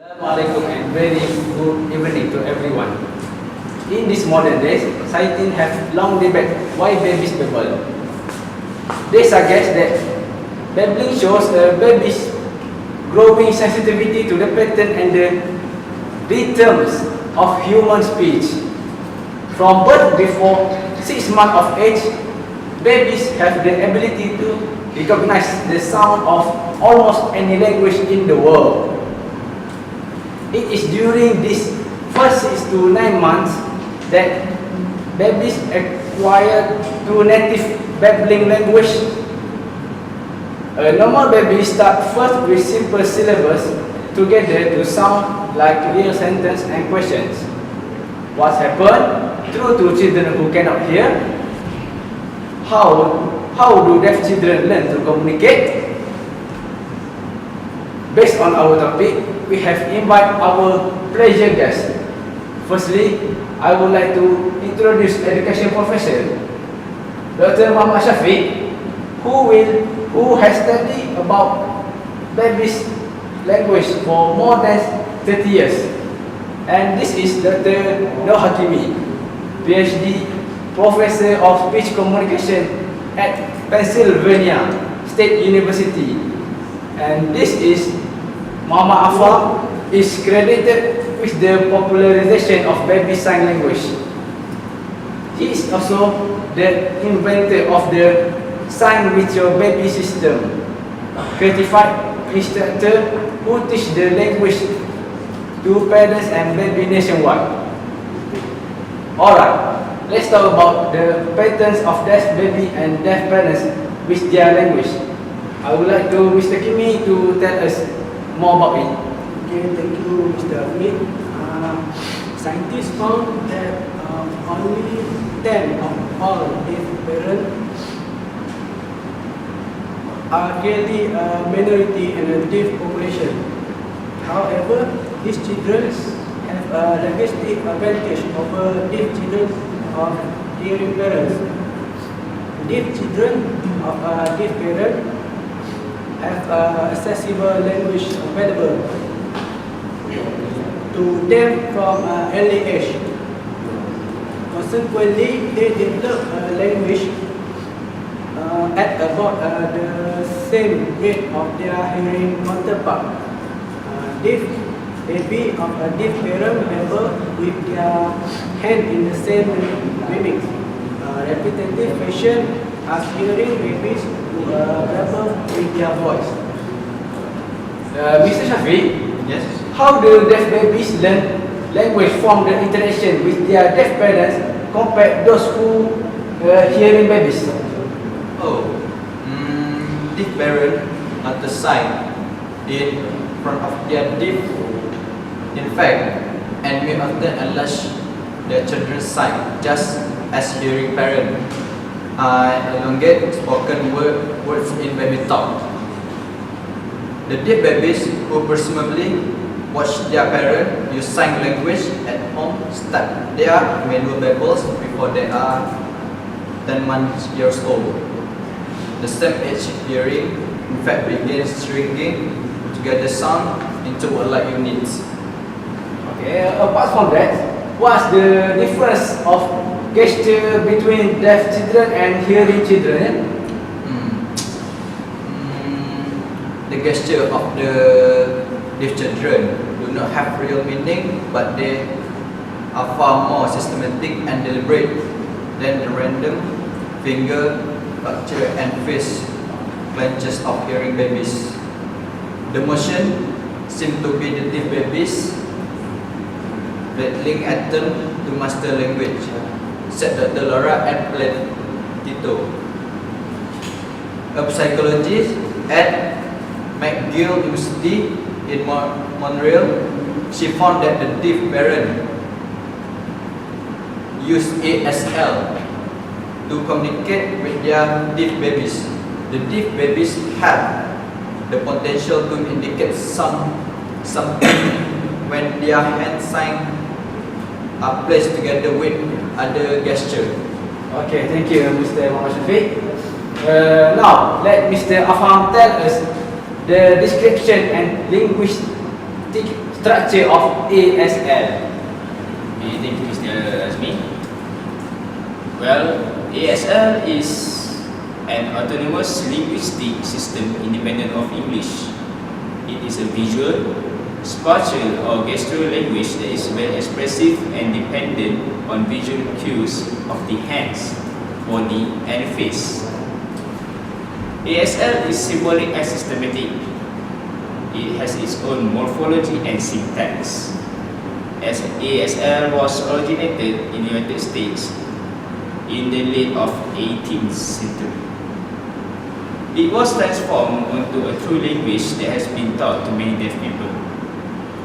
Assalamualaikum and very good evening to everyone. In these modern days, scientists have long debated why babies babble. They suggest that babbling shows a baby's growing sensitivity to the pattern and the rhythms of human speech. From birth before 6 months of age, babies have the ability to recognize the sound of almost any language in the world. It is during these first 6 to 9 months that babies acquire true native babbling language. A normal baby starts first with simple syllables together to sound like real sentences and questions. What happened? True to children who cannot hear. How do deaf children learn to communicate? Based on our topic, we have invited our pleasure guests. Firstly, I would like to introduce education professor, Dr. Muhammad Shafiq, who has studied about babies' language for more than 30 years. And this is Dr. Nur Hakimi, PhD, Professor of Speech Communication at Pennsylvania State University. And this is Muhammad Afam, is credited with the popularization of baby sign language. He is also the inventor of the Sign with Your Baby system, certified instructor who teach the language to parents and baby nationwide. Alright, let's talk about the patterns of deaf baby and deaf parents with their language. I would like to Mr. Kimi to tell us more about it. Okay, thank you, Mr. Hamid. Scientists found that only 10 of all deaf parents are clearly a minority in the deaf population. However, these children have a linguistic advantage over deaf children of hearing parents. Deaf children of deaf parents have accessible language available to them from early age. Consequently, they develop a language at about the same rate of their hearing counterpart. Deaf baby of a deaf parent member with their hand in the same mimic. Repetitive fashion as hearing babies who grapple with their voice. Mr. Shafiq, Yes. how do deaf babies learn language from the interaction with their deaf parents compared those who hearing babies? Deaf parents are the sign in front of their deaf. In fact, and may often enlarge their children's sight, just as hearing parents elongate spoken words in baby talk. The deaf babies who presumably watch their parents use sign language at home start their manual babbles before they are 10 years old. The same age hearing in fact begins stringing together sound into a like units. Okay, apart from that, what's the difference of gesture between deaf children and hearing children? The gesture of the deaf children do not have real meaning, but they are far more systematic and deliberate than the random finger gesture and face clenches of hearing babies. The motion seems to be the deaf babies battling at them to master language, said Dr. Laura and Tito, a psychologist at McGill University in Montreal. She found that the deaf parents use ASL to communicate with their deaf babies. The deaf babies have the potential to indicate something when their hand signs are placed together with other gesture. Okay, thank you, Mr. Muhammad Shafiq. Now, let Mr. Afam tell us the description and structure of ASL? Okay, thank you, Mr. Azmi. Well, ASL is an autonomous linguistic system independent of English. It is a visual, spatial or gestural language that is well expressive and dependent on visual cues of the hands, body and face. ASL is symbolic and systematic. It has its own morphology and syntax. As ASL was originated in the United States in the late of 18th century. It was transformed into a true language that has been taught to many deaf people.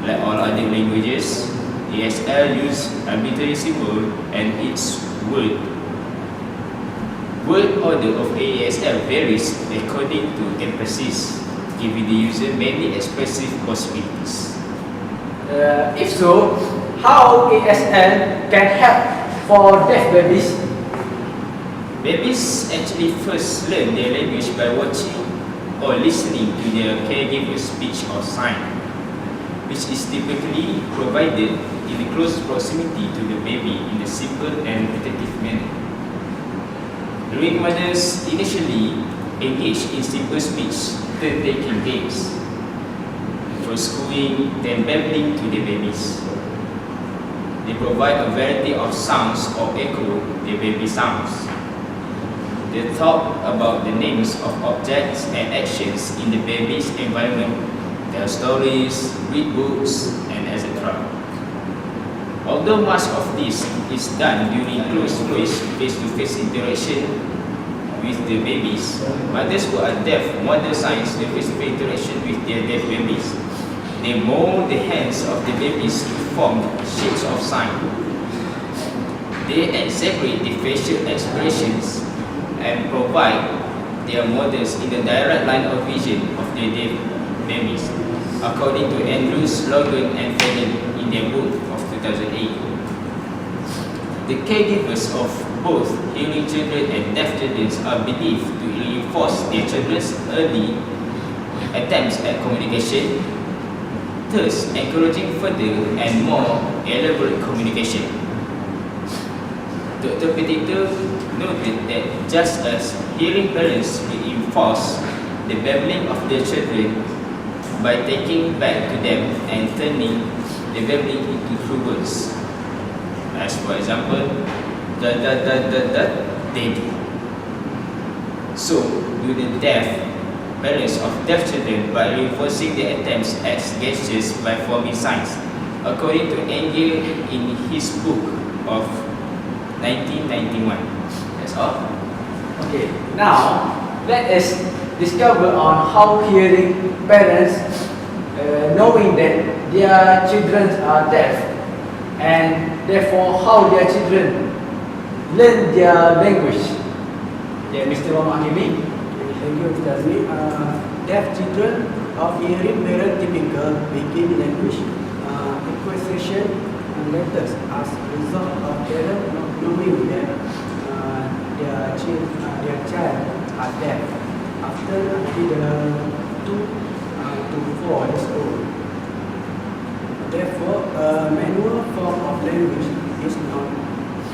Like all other languages, ASL uses arbitrary symbol and its word order of ASL varies according to emphasis, giving the user many expressive possibilities. If so, how ASL can help for deaf babies? Babies actually first learn their language by watching or listening to their caregiver's speech or sign, which is typically provided in close proximity to the baby in a simple and repetitive manner. Growing mothers initially engage in simple speech, turn-taking games, first cooing, then babbling to the babies. They provide a variety of sounds or echo the baby sounds. They talk about the names of objects and actions in the baby's environment, tell stories, read books, and etc. Although much of this is done during close face-to-face interaction with the babies, mothers who are deaf model signs the face-to-face interaction with their deaf babies. They mold the hands of the babies to form shapes of sign. They exaggerate the facial expressions and provide their models in the direct line of vision of their deaf babies, according to Andrews, Logan, and Fenton in their book of 2008. The caregivers of both hearing children and deaf children are believed to reinforce their children's early attempts at communication, thus encouraging further and more elaborate communication. Dr. Petito noted that just as hearing parents reinforce the babbling of their children by taking back to them and turning the babbling into true words, as for example, daddy. So do the deaf parents of deaf children by reinforcing their attempts at gestures by forming signs, according to Engel in his book of 1991. That's all. Okay, now let us discover on how hearing parents, knowing that their children are deaf, and therefore how their children learn their language. Yeah, Mr. Muhammad Hakimi. Thank you, Mr. Azmi. Deaf children of hearing parents typical begin language acquisition letters as a result of parents not knowing that their child are deaf after until 2 to 4 years old. Therefore, a manual form of language is not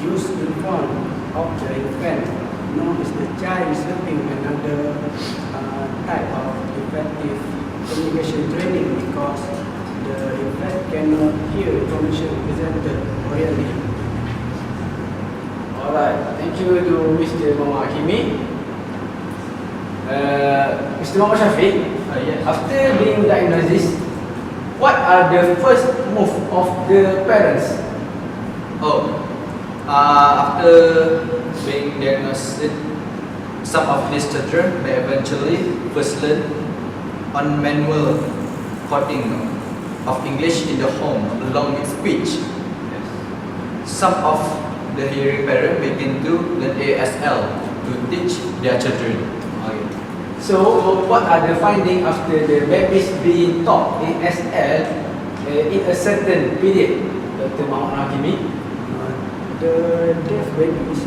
used in front of the infant, nor is the child receiving another type of effective communication training because the infant cannot hear information presented orally. Alright, thank you to Mr. Muhammad Hakimi. Mr. Muhammad Shafiq, Yes. after being diagnosed, what are the first move of the parents? After being diagnosed, some of these children may eventually first learn on manual coding of English in the home along with speech. Some of the hearing parents begin to learn ASL to teach their children. Okay. So, what are the findings after the babies being taught ASL in a certain period, Dr. Muhammad Hakimi? The deaf babies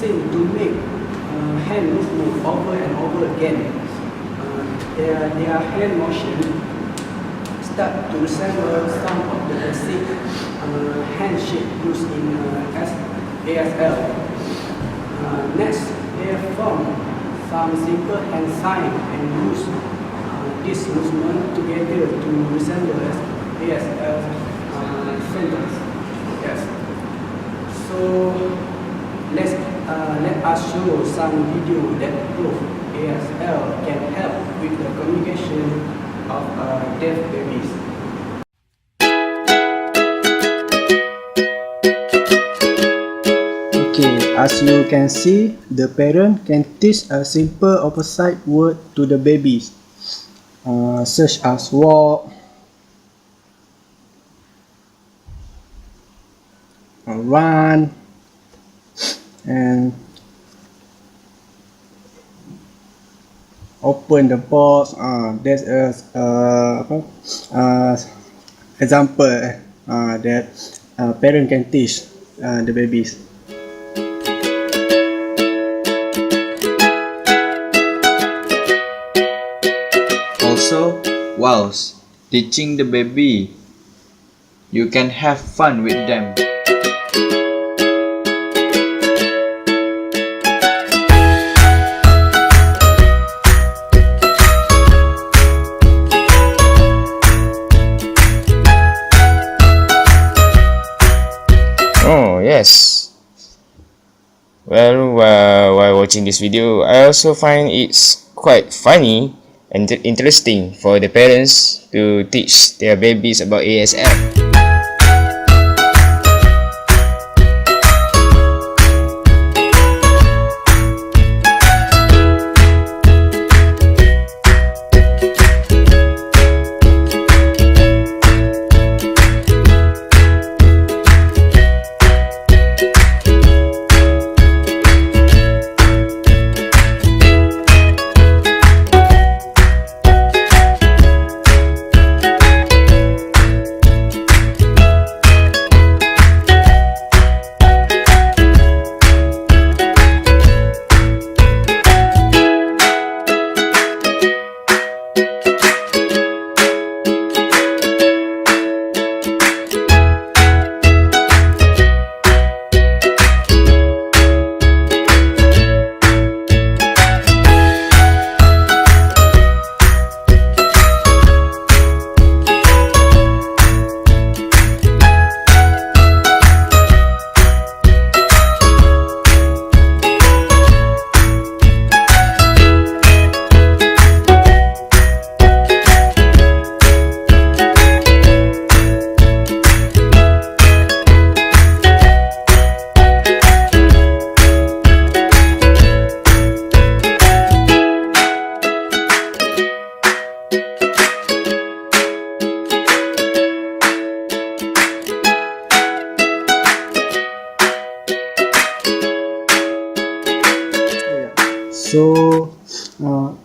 seem to make hand movement over and over again. Their hand motion start to resemble some of the basic handshake used in ASL. Next, they form some simple hand sign and use this movement together to resemble ASL sentence. Yes. So let us show some video that prove ASL can help with the communication of deaf babies. Okay, as you can see, the parent can teach a simple opposite word to the babies, such as walk, run, and open the box. That's example that parent can teach the babies. Also, whilst teaching the baby, you can have fun with them. Oh yes. Well, while watching this video, I also find it's quite funny and interesting for the parents to teach their babies about ASL.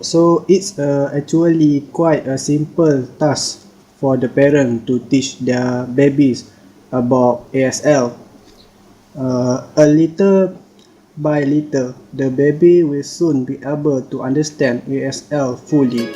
So it's actually quite a simple task for the parent to teach their babies about ASL. A little by little, the baby will soon be able to understand ASL fully.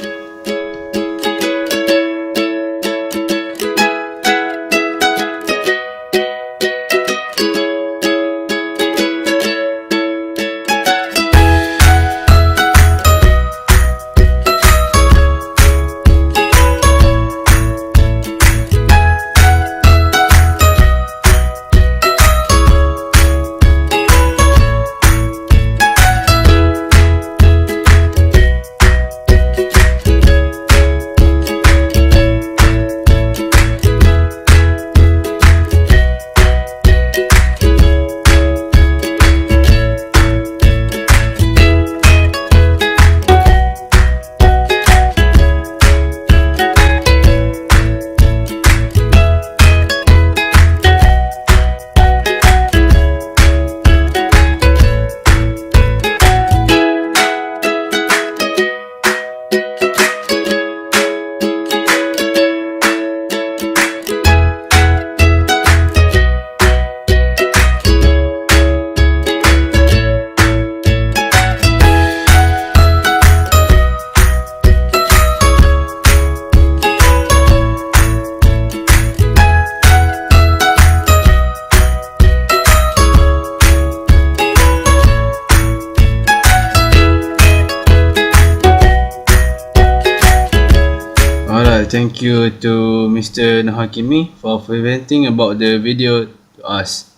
Thank you to Mr. Nahakimi for presenting about the video to us.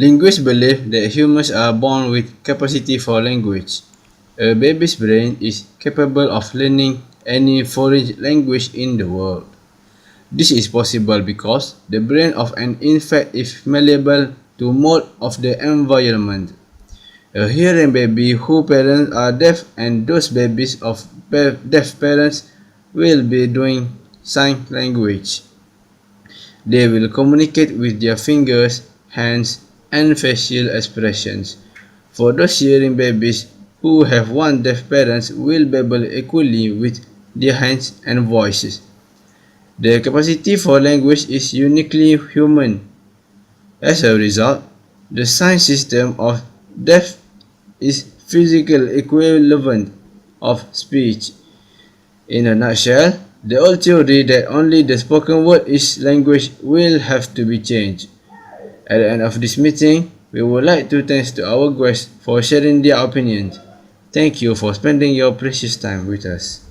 Linguists believe that humans are born with capacity for language. A baby's brain is capable of learning any foreign language in the world. This is possible because the brain of an infant is malleable to most of the environment. A hearing baby whose parents are deaf and those babies of deaf parents will be doing sign language. They will communicate with their fingers, hands, and facial expressions. For those hearing babies who have one deaf parent will babble equally with their hands and voices. The capacity for language is uniquely human. As a result, the sign system of deaf is physical equivalent of speech. In a nutshell, the old theory that only the spoken word is language will have to be changed. At the end of this meeting, we would like to thank to our guests for sharing their opinions. Thank you for spending your precious time with us.